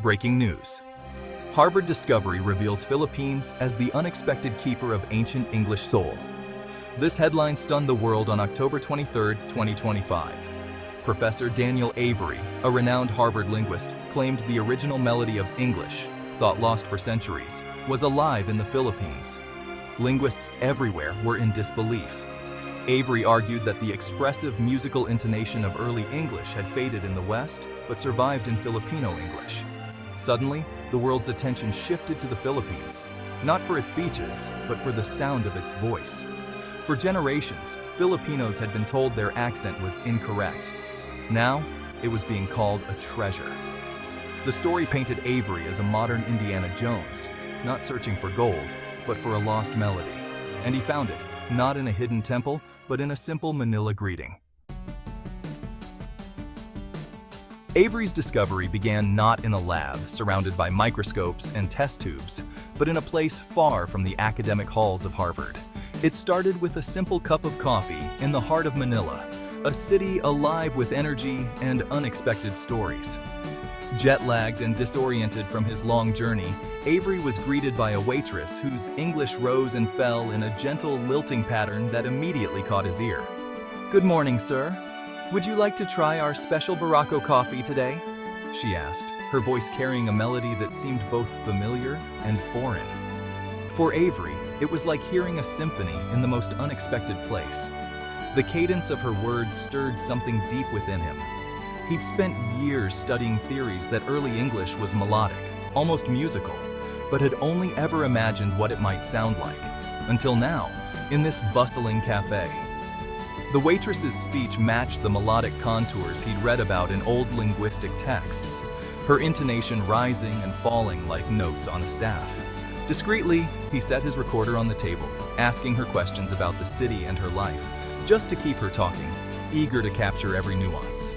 Breaking news. Harvard discovery reveals Philippines as the unexpected keeper of ancient English soul. This headline stunned the world on October 23, 2025. Professor Daniel Avery, a renowned Harvard linguist, claimed the original melody of English, thought lost for centuries, was alive in the Philippines. Linguists everywhere were in disbelief. Avery argued that the expressive musical intonation of early English had faded in the West, but survived in Filipino English. Suddenly, the world's attention shifted to the Philippines, not for its beaches, but for the sound of its voice. For generations, Filipinos had been told their accent was incorrect. Now, it was being called a treasure. The story painted Avery as a modern Indiana Jones, not searching for gold, but for a lost melody. And he found it, not in a hidden temple, but in a simple Manila greeting. Avery's discovery began not in a lab surrounded by microscopes and test tubes, but in a place far from the academic halls of Harvard. It started with a simple cup of coffee in the heart of Manila, a city alive with energy and unexpected stories. Jet-lagged and disoriented from his long journey, Avery was greeted by a waitress whose English rose and fell in a gentle, lilting pattern that immediately caught his ear. "Good morning, sir. Would you like to try our special Barako coffee today?" she asked, her voice carrying a melody that seemed both familiar and foreign. For Avery, it was like hearing a symphony in the most unexpected place. The cadence of her words stirred something deep within him. He'd spent years studying theories that early English was melodic, almost musical, but had only ever imagined what it might sound like. Until now, in this bustling cafe. The waitress's speech matched the melodic contours he'd read about in old linguistic texts, her intonation rising and falling like notes on a staff. Discreetly, he set his recorder on the table, asking her questions about the city and her life, just to keep her talking, eager to capture every nuance.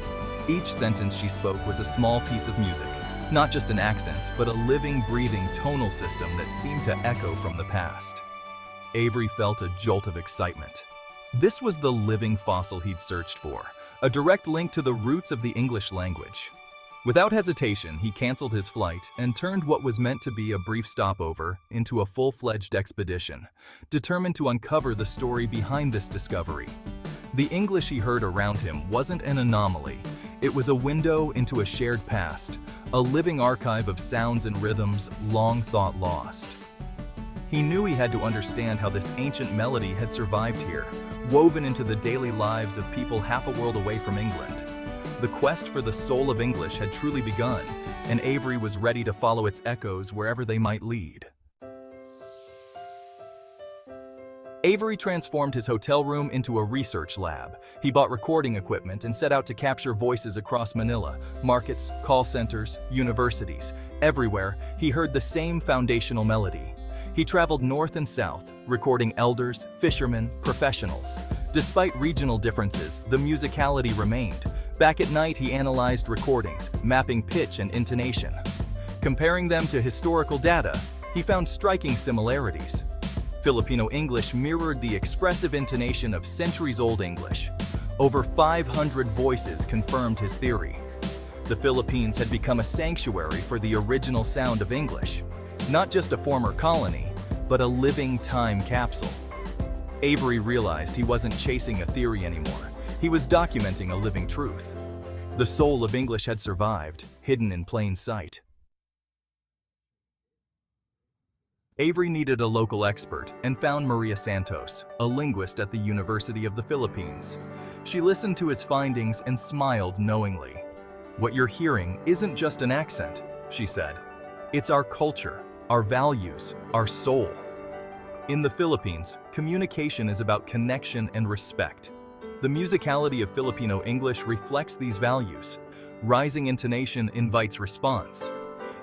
Each sentence she spoke was a small piece of music, not just an accent, but a living, breathing tonal system that seemed to echo from the past. Avery felt a jolt of excitement. This was the living fossil he'd searched for, a direct link to the roots of the English language. Without hesitation, he canceled his flight and turned what was meant to be a brief stopover into a full-fledged expedition, determined to uncover the story behind this discovery. The English he heard around him wasn't an anomaly. It was a window into a shared past, a living archive of sounds and rhythms long thought lost. He knew he had to understand how this ancient melody had survived here, woven into the daily lives of people half a world away from England. The quest for the soul of English had truly begun, and Avery was ready to follow its echoes wherever they might lead. Avery transformed his hotel room into a research lab. He bought recording equipment and set out to capture voices across Manila, markets, call centers, universities. Everywhere, he heard the same foundational melody. He traveled north and south, recording elders, fishermen, professionals. Despite regional differences, the musicality remained. Back at night, he analyzed recordings, mapping pitch and intonation. Comparing them to historical data, he found striking similarities. Filipino English mirrored the expressive intonation of centuries-old English. Over 500 voices confirmed his theory. The Philippines had become a sanctuary for the original sound of English. Not just a former colony, but a living time capsule. Avery realized he wasn't chasing a theory anymore. He was documenting a living truth. The soul of English had survived, hidden in plain sight. Avery needed a local expert and found Maria Santos, a linguist at the University of the Philippines. She listened to his findings and smiled knowingly. "What you're hearing isn't just an accent," she said. "It's our culture, our values, our soul." In the Philippines, communication is about connection and respect. The musicality of Filipino English reflects these values. Rising intonation invites response.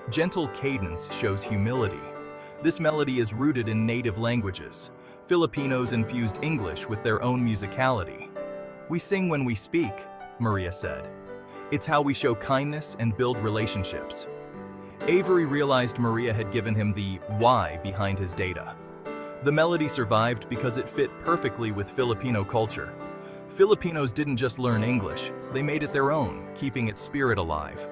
Gentle cadence shows humility. This melody is rooted in native languages. Filipinos infused English with their own musicality. "We sing when we speak," Maria said. "It's how we show kindness and build relationships." Avery realized Maria had given him the why behind his data. The melody survived because it fit perfectly with Filipino culture. Filipinos didn't just learn English, they made it their own, keeping its spirit alive.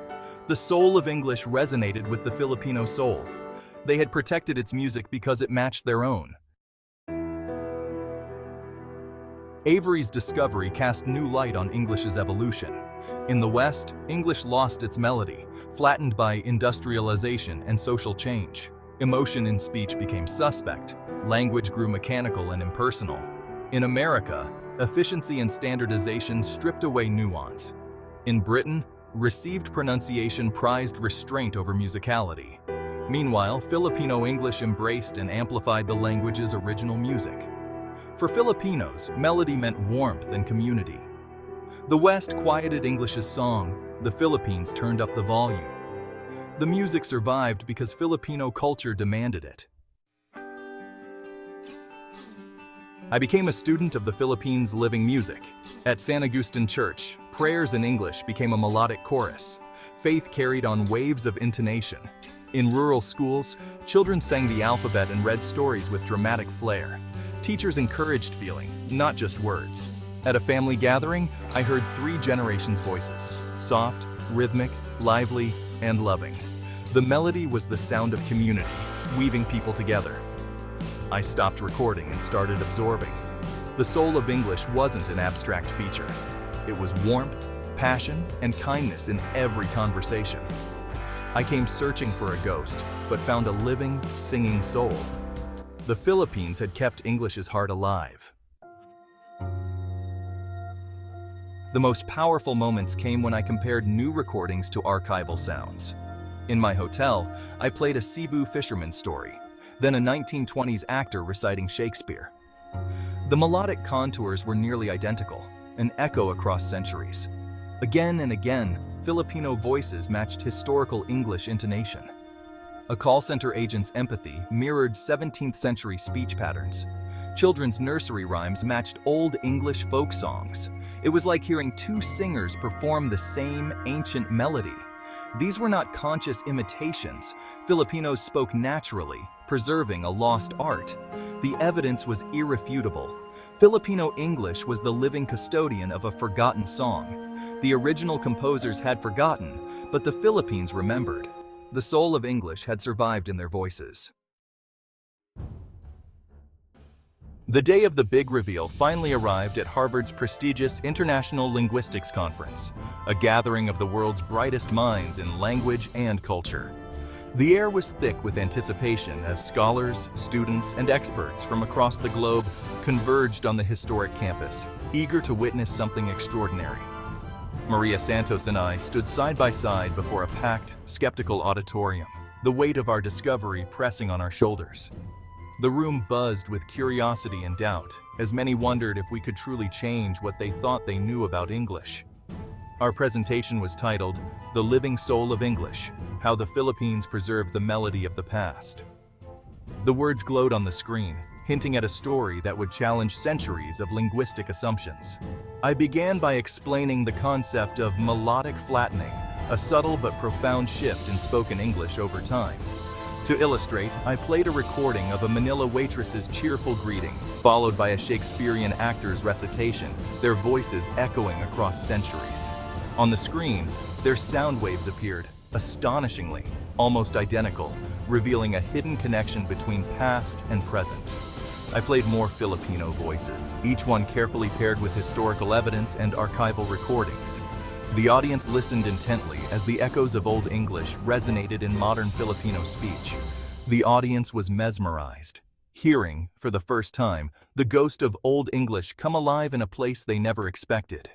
The soul of English resonated with the Filipino soul. They had protected its music because it matched their own. Avery's discovery cast new light on English's evolution. In the West, English lost its melody, flattened by industrialization and social change. Emotion in speech became suspect. Language grew mechanical and impersonal. In America, efficiency and standardization stripped away nuance. In Britain, received pronunciation prized restraint over musicality. Meanwhile, Filipino English embraced and amplified the language's original music. For Filipinos, melody meant warmth and community. The West quieted English's song, the Philippines turned up the volume. The music survived because Filipino culture demanded it. I became a student of the Philippines' living music. At San Agustin Church, prayers in English became a melodic chorus. Faith carried on waves of intonation. In rural schools, children sang the alphabet and read stories with dramatic flair. Teachers encouraged feeling, not just words. At a family gathering, I heard 3 generations' voices: soft, rhythmic, lively, and loving. The melody was the sound of community, weaving people together. I stopped recording and started absorbing. The soul of English wasn't an abstract feature. It was warmth, passion, and kindness in every conversation. I came searching for a ghost, but found a living, singing soul. The Philippines had kept English's heart alive. The most powerful moments came when I compared new recordings to archival sounds. In my hotel, I played a Cebu fisherman's story, then a 1920s actor reciting Shakespeare. The melodic contours were nearly identical, an echo across centuries. Again and again, Filipino voices matched historical English intonation. A call center agent's empathy mirrored 17th century speech patterns. Children's nursery rhymes matched old English folk songs. It was like hearing 2 singers perform the same ancient melody. These were not conscious imitations. Filipinos spoke naturally, preserving a lost art. The evidence was irrefutable. Filipino English was the living custodian of a forgotten song. The original composers had forgotten, but the Philippines remembered. The soul of English had survived in their voices. The day of the big reveal finally arrived at Harvard's prestigious International Linguistics Conference, a gathering of the world's brightest minds in language and culture. The air was thick with anticipation as scholars, students, and experts from across the globe converged on the historic campus, eager to witness something extraordinary. Maria Santos and I stood side by side before a packed, skeptical auditorium, the weight of our discovery pressing on our shoulders. The room buzzed with curiosity and doubt, as many wondered if we could truly change what they thought they knew about English. Our presentation was titled, "The Living Soul of English: How the Philippines Preserved the Melody of the Past." The words glowed on the screen, hinting at a story that would challenge centuries of linguistic assumptions. I began by explaining the concept of melodic flattening, a subtle but profound shift in spoken English over time. To illustrate, I played a recording of a Manila waitress's cheerful greeting, followed by a Shakespearean actor's recitation, their voices echoing across centuries. On the screen, their sound waves appeared, astonishingly, almost identical, revealing a hidden connection between past and present. I played more Filipino voices, each one carefully paired with historical evidence and archival recordings. The audience listened intently as the echoes of Old English resonated in modern Filipino speech. The audience was mesmerized, hearing, for the first time, the ghost of Old English come alive in a place they never expected.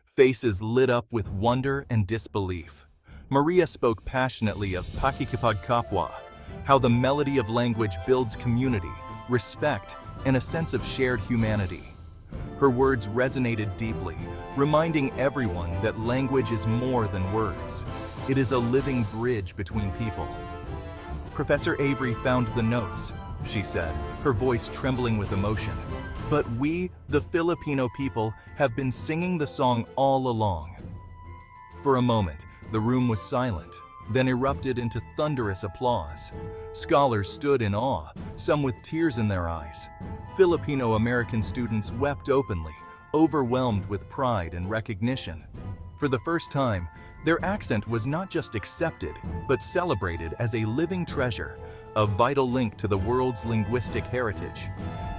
Faces lit up with wonder and disbelief. Maria spoke passionately of pakikipagkapwa, how the melody of language builds community, respect, and a sense of shared humanity. Her words resonated deeply, reminding everyone that language is more than words. It is a living bridge between people. Professor Avery found the notes, she said, her voice trembling with emotion. But we, the Filipino people, have been singing the song all along. For a moment, the room was silent, then erupted into thunderous applause. Scholars stood in awe, some with tears in their eyes. Filipino-American students wept openly, overwhelmed with pride and recognition. For the first time, Their accent was not just accepted, but celebrated as a living treasure, a vital link to the world's linguistic heritage.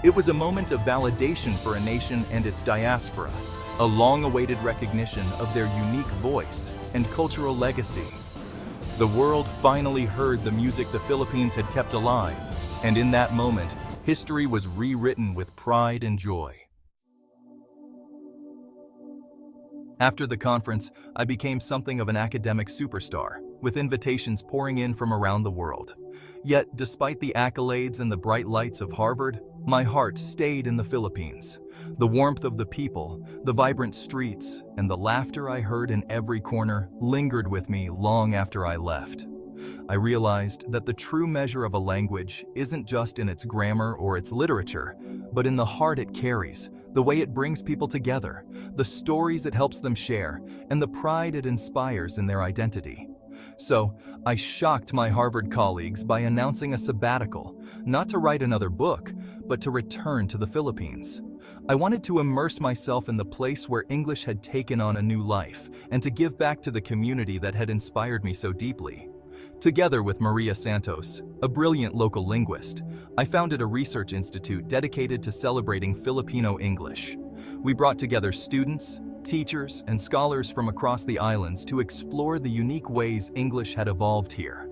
It was a moment of validation for a nation and its diaspora, a long-awaited recognition of their unique voice and cultural legacy. The world finally heard the music the Philippines had kept alive, and in that moment, history was rewritten with pride and joy. After the conference, I became something of an academic superstar, with invitations pouring in from around the world. Yet, despite the accolades and the bright lights of Harvard, my heart stayed in the Philippines. The warmth of the people, the vibrant streets, and the laughter I heard in every corner lingered with me long after I left. I realized that the true measure of a language isn't just in its grammar or its literature, but in the heart it carries, the way it brings people together, the stories it helps them share, and the pride it inspires in their identity. So, I shocked my Harvard colleagues by announcing a sabbatical, not to write another book, but to return to the Philippines. I wanted to immerse myself in the place where English had taken on a new life, and to give back to the community that had inspired me so deeply. Together with Maria Santos, a brilliant local linguist, I founded a research institute dedicated to celebrating Filipino English. We brought together students, teachers, and scholars from across the islands to explore the unique ways English had evolved here.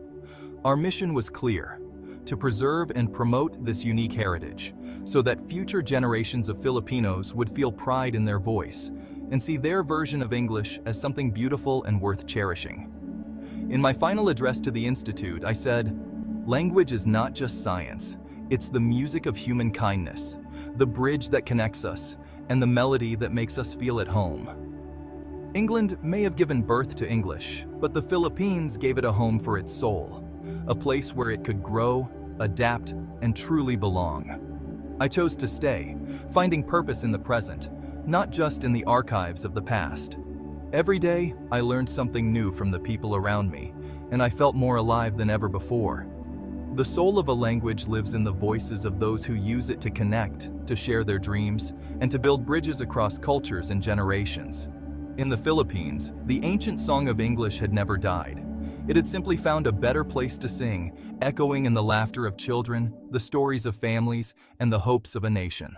Our mission was clear: to preserve and promote this unique heritage, so that future generations of Filipinos would feel pride in their voice and see their version of English as something beautiful and worth cherishing. In my final address to the Institute, I said, "Language is not just science, it's the music of human kindness, the bridge that connects us, and the melody that makes us feel at home." England may have given birth to English, but the Philippines gave it a home for its soul, a place where it could grow, adapt, and truly belong. I chose to stay, finding purpose in the present, not just in the archives of the past. Every day, I learned something new from the people around me, and I felt more alive than ever before. The soul of a language lives in the voices of those who use it to connect, to share their dreams, and to build bridges across cultures and generations. In the Philippines, the ancient song of English had never died. It had simply found a better place to sing, echoing in the laughter of children, the stories of families, and the hopes of a nation.